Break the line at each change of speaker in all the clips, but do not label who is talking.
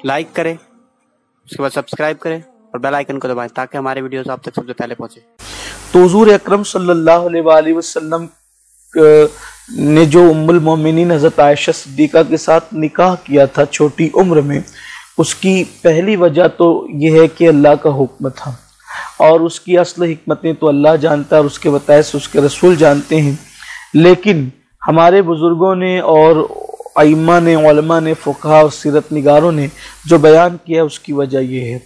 Like करें, उसके बाद सब्सक्राइब करें और बेल आइकन को दबाएं ताकि हमारे वीडियोस आप तक सबसे पहले पहुंचे।
तो हुजूर अकरम सल्लल्लाहु अलैहि वसल्लम ने जो उम्मुल मोमिनीन हज़रत आयशा सिद्दीक़ा के साथ निकाह किया था छोटी उम्र में, उसकी पहली वजह तो यह है कि अल्लाह का हुक्म था और उसकी असल हिकमतें तो अल्लाह जानता है और उसके बताए से उसके रसूल जानते हैं। लेकिन हमारे बुज़ुर्गों ने और अइम्मा ने, उलमा ने, फ़ुक़हा और सीरत निगारों ने जो बयान किया उसकी वजह यह है।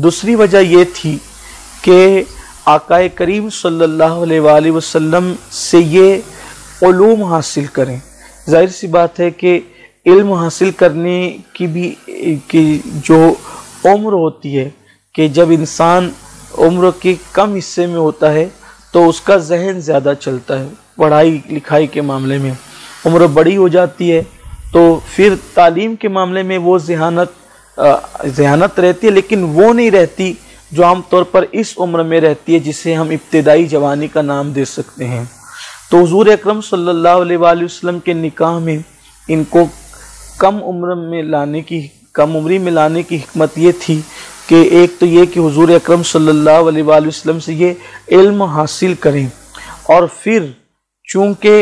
दूसरी वजह यह थी कि आकाए करीम सल्लल्लाहु अलैहि वसल्लम से ये उलूम हासिल करें। जाहिर सी बात है कि इल्म हासिल करने की जो उम्र होती है कि जब इंसान उम्र के कम हिस्से में होता है तो उसका जहन ज़्यादा चलता है। पढ़ाई लिखाई के मामले में उम्र बड़ी हो जाती है तो फिर तालीम के मामले में वो ज़हानत रहती है, लेकिन वो नहीं रहती जो आम तौर पर इस उम्र में रहती है जिसे हम इब्तिदाई जवानी का नाम दे सकते हैं। तो हुजूर अकरम सल्लल्लाहु अलैहि वसल्लम के निकाह में इनको कम उम्री में लाने की हिकमत ये थी कि एक तो ये कि हुजूर अकरम सल्लल्लाहु अलैहि वसल्लम से ये इल्म हासिल करें और फिर चूँकि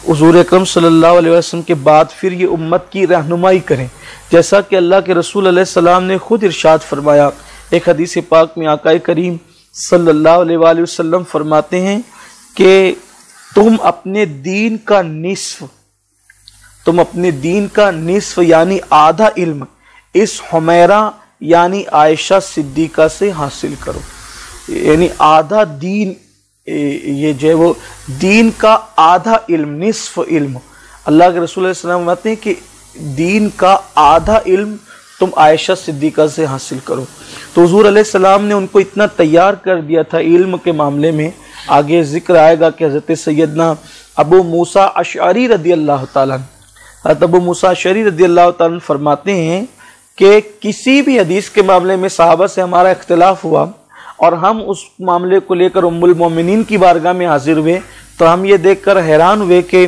हुजूर अकरम सल्लल्लाहु अलैहि वसल्लम के बाद फिर ये उम्मत की रहनुमाई करें, जैसा कि अल्लाह के रसूल अलैहिस्सलाम ने खुद इरशाद फरमाया। एक हदीस पाक में आकाए करीम सल्लल्लाहु अलैहि वसल्लम फरमाते हैं कि तुम अपने दीन का निस्फ यानी आधा इल्म इस हुमैरा यानी आयशा सिद्दीक़ा से हासिल करो। यानी आधा दीन, ये जो है वो दीन का आधा इल्म, निस्फ इल्म, अल्लाह के रसूल फरमाते हैं कि दीन का आधा इल्म तुम आयशा सिद्दीक़ा से हासिल करो। तो हुजूर अलैहिस्सलाम ने उनको इतना तैयार कर दिया था इल्म के मामले में। आगे जिक्र आएगा कि हज़रत सैयदना अबू मूसा अशअरी रदियल्लाहु ताला अन्हु फरमाते हैं कि किसी भी हदीस के मामले में सहाबा से हमारा इख्तिलाफ हुआ और हम उस मामले को लेकर उम्मुल मोमिनीन की बारगाह में हाजिर हुए तो हम ये देखकर हैरान हुए कि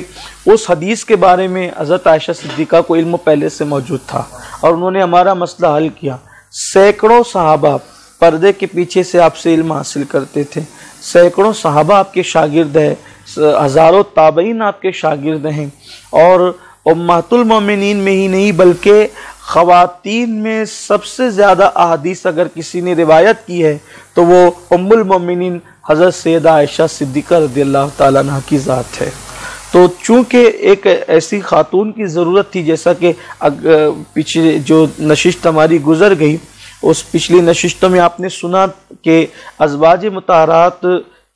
उस हदीस के बारे में हज़रत आयशा सिद्दीक़ा को इल्म पहले से मौजूद था और उन्होंने हमारा मसला हल किया। सैकड़ों सहाबा पर्दे के पीछे से आपसे इल्म हासिल करते थे, सैकड़ों सहाबा आपके शागिर्द हैं, हज़ारों ताबईन आपके शागिर्द हैं और उम्मतुल मोमिनीन में ही नहीं बल्कि ख़वातीन में सबसे ज़्यादा अहादीस अगर किसी ने रिवायत की है तो वो उम्मुल मोमिनीन हज़रत सैयदा आयशा सिद्दीक़ा रज़ियल्लाहु ताला अन्हा की ज़ात है। तो चूँकि एक ऐसी खातून की ज़रूरत थी, जैसा कि पिछले जो नशिस्त हमारी गुज़र गई उस पिछली नशिस्तों में आपने सुना कि अज़वाज मुताहरात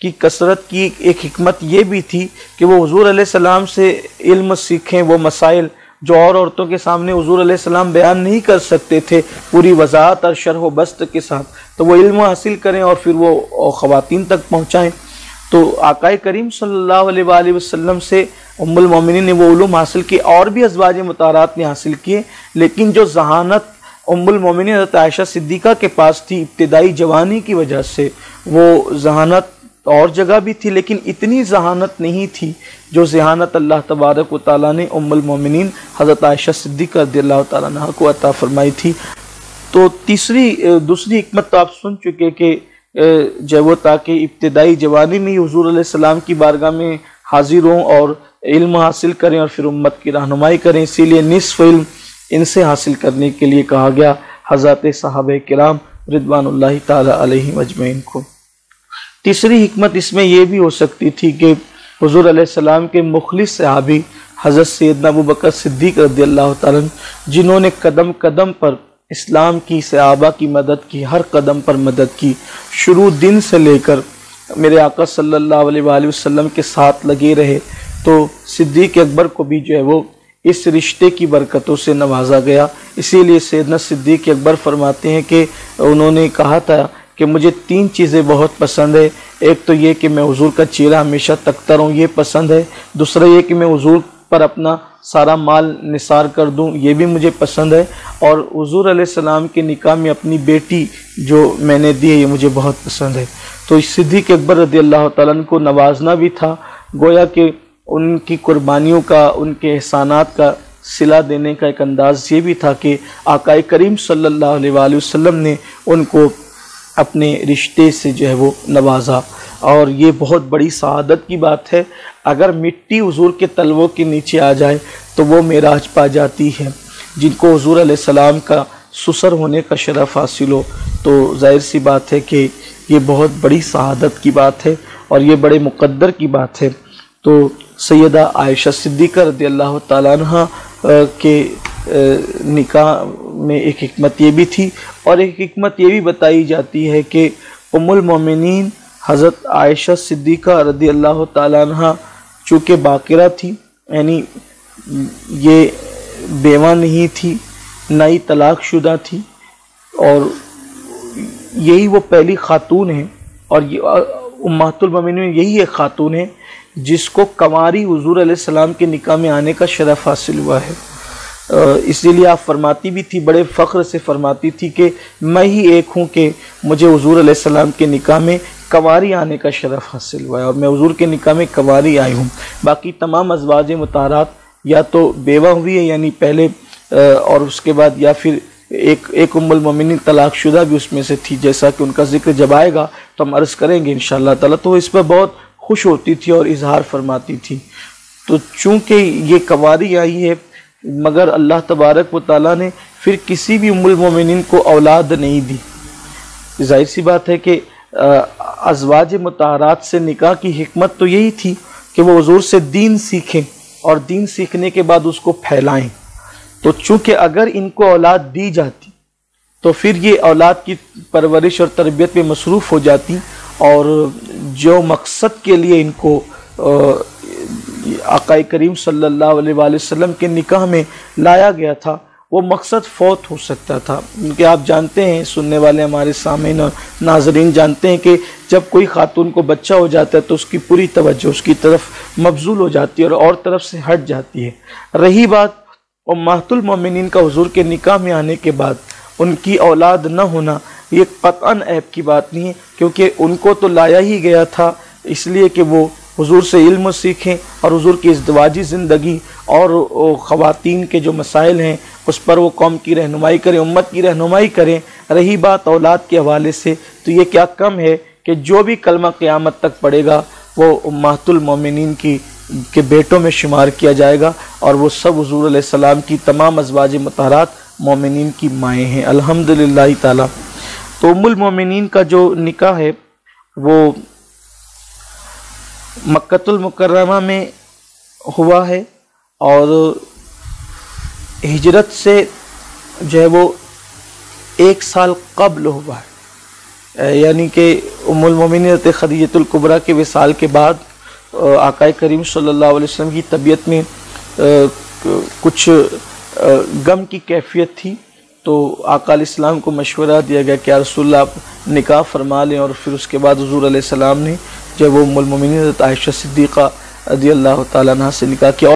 की कसरत की एक हिकमत ये भी थी कि वो हुजूर अलैहिस्सलाम से इल्म सीखें, वो मसाइल जो और औरतों के सामने हुजूर अलैहिस्सलाम बयान नहीं कर सकते थे पूरी वज़ाहत और शरह व बस्त के साथ, तो वो इल्म हासिल करें और फिर वो ख़वातीन तक पहुँचाएँ। तो आकाए करीम सल्लल्लाहु अलैहि वसल्लम से उम्मुल मोमिनीन ने वो उलूम हासिल किए और भी अज़वाज मुताहरात ने हासिल किए, लेकिन जो ज़हानत उम्मुल मोमिनीन हज़रत आयशा सिद्दीक़ा के पास थी इब्तिदाई जवानी की वजह से, वो ज़हानत और जगह भी थी लेकिन इतनी ज़हानत नहीं थी जो ज़हानत अल्लाह तबारक व तआला ने उम्मुल मोमिनीन हज़रत आयशा सिद्दीक़ा रज़ियल्लाहु तआला अन्हा को अता फरमाई थी। तो दूसरी हिकमत तो आप सुन चुके कि जब वो ताकि इब्तिदाई जवानी में ही हुजूर अलैहिस्सलाम की बारगाह में हाजिर हों और इल्म हासिल करें और फिर उम्मत की रहनुमाई करें, इसीलिए निस्फ़ इल्म इनसे हासिल करने के लिए कहा गया हज़रत सहाबे किराम रिदवानुल्लाहि ताला अलैहिम अजमईन को। तीसरी हिकमत इसमें यह भी हो सकती थी कि हुजूर अलैहिस्सलाम के मुखलिस सहाबी हज़रत सैयदना अबू बकर सिद्दीक़ रज़ियल्लाहु ताला अन्हु जिन्होंने कदम कदम पर इस्लाम की सहाबा की मदद की, हर कदम पर मदद की, शुरू दिन से लेकर मेरे आका सल्लल्लाहु अलैहि वसल्लम के साथ लगे रहे, तो सिद्दीक़ अकबर को भी जो है वो इस रिश्ते की बरकतों से नवाजा गया। इसीलिए सैयदना सिद्दीक़ अकबर फरमाते हैं कि उन्होंने कहा था कि मुझे 3 चीज़ें बहुत पसंद है। एक तो ये कि मैं हुजूर का चेहरा हमेशा तकता रहूँ, ये पसंद है। दूसरा ये कि मैं हुजूर पर अपना सारा माल निसार कर दूं, ये भी मुझे पसंद है। और हुजूर अलैहिस्सलाम के निकाह में अपनी बेटी जो मैंने दी है, ये मुझे बहुत पसंद है। तो सिद्दीक़ अकबर रज़ियल्लाहु ताला अन्हु को नवाजना भी था, गोया कि उनकी कुर्बानियों का, उनके एहसानात का صلہ دینے کا ایک انداز یہ بھی تھا کہ آقا کریم صلی اللہ علیہ وآلہ وسلم نے ان کو اپنے رشتے سے جو ہے وہ نوازا، اور یہ بہت بڑی سعادت کی بات ہے۔ اگر مٹی حضور کے تلووں کے نیچے آ جائے تو وہ معراج پا جاتی ہے۔ جن کو حضور علیہ السلام کا سسر ہونے کا شرف حاصل ہو تو ظاہر سی بات ہے کہ یہ بہت بڑی سعادت کی بات ہے اور یہ بڑے مقدر کی بات ہے۔ تو سیدہ عائشہ صدیقہ رضی اللہ تعالیٰ عنہ کے نکاح میں ایک حکمت یہ بھی تھی، اور ایک حکمت یہ بھی بتائی جاتی ہے کہ ام المومنین حضرت عائشہ صدیقہ رضی اللہ تعالیٰ عنہ چونکہ باقرہ تھی، یعنی یہ بیوہ نہیں تھی، نہ ہی طلاق شدہ تھی، اور یہی وہ پہلی خاتون ہیں، اور امہات المومنین یہی ایک خاتون ہے جس کو کنواری حضور علیہ السلام کے نکاح میں آنے کا شرف حاصل ہوا ہے۔ اس لیے آپ فرماتی بھی تھی، بڑے فخر سے فرماتی تھی کہ میں ہی ایک ہوں کہ مجھے حضور علیہ السلام کے نکاح میں کنواری آنے کا شرف حاصل ہوا ہے، اور میں حضور کے نکاح میں کنواری آئی ہوں۔ باقی تمام ازواج مطہرات یا تو بیوہ ہوئی ہے، یعنی پہلے اور اس کے بعد، یا پھر ایک ام المومنین طلاق شدہ بھی اس میں سے تھی، جیسا کہ ان کا ذکر جب آئے گا تو ہم عرض کریں گے انشاءاللہ تعالیٰ۔ تو اس پر بہت خوش ہوتی تھی اور اظہار فرماتی تھی۔ تو چونکہ یہ کنواری آئی ہے، مگر اللہ تبارک و تعالیٰ نے پھر کسی بھی ام المومنین کو اولاد نہیں دی۔ ظاہر سی بات ہے کہ ازواج مطہرات سے نکاح کی حکمت تو یہی تھی کہ وہ حضور سے دین سیکھیں اور دین سیکھنے کے بعد اس کو پھیلائیں۔ تو چونکہ اگر ان کو اولاد دی جاتی تو پھر یہ اولاد کی پرورش اور تربیت میں مصروف ہو جاتی، اور جو مقصد کے لیے ان کو آقا کریم صلی اللہ علیہ وآلہ وسلم کے نکاح میں لایا گیا تھا وہ مقصد فوت ہو سکتا تھا۔ کیونکہ آپ جانتے ہیں، سننے والے ہمارے سامعین اور ناظرین جانتے ہیں کہ جب کوئی خاتون کو بچہ ہو جاتا ہے تو اس کی پوری توجہ اس کی طرف مبذول ہو جاتی ہے اور طرف سے ہٹ جاتی ہے۔ رہی بات امہات المومنین کا حضور کے نکاح میں آنے کے بعد ان کی اولاد نہ ہونا، یہ قطعاً عیب کی بات نہیں ہے، کیونکہ ان کو تو لایا ہی گیا تھا اس لیے کہ وہ حضور سے علم سیکھیں اور حضور کی ازدواجی زندگی اور خواتین کے جو مسائل ہیں اس پر وہ قوم کی رہنمائی کریں، امت کی رہنمائی کریں۔ رہی بات اولاد کے حوالے سے تو یہ کیا کم ہے کہ جو بھی کلمہ قیامت تک پڑھے گا وہ امہات المومنین کے بیٹوں میں شمار کیا جائے گا، اور وہ سب حضور علیہ السلام کی تمام ازواج مطہرات مومنین کی مائیں ہیں الحمدللہ تعالی۔ تو ام المومنین کا جو نکاح ہے وہ مکۃ المکرمہ میں ہوا ہے، اور ہجرت سے جو ہے وہ 1 سال قبل ہوا ہے، یعنی کہ ام المومنین حضرت خدیجہ الکبریٰ کے وصال کے بعد آقا کریم صلی اللہ علیہ وسلم کی طبیعت میں کچھ غم کی کیفیت تھی، تو آقا علیہ السلام کو مشورہ دیا گیا کہ یا رسول اللہ آپ نکاح فرما لیں، اور پھر اس کے بعد حضور علیہ السلام نے جب وہ ام المومنین حضرت عائشہ صدیقہ رضی اللہ تعالیٰ عنہ سے نکاح کیا۔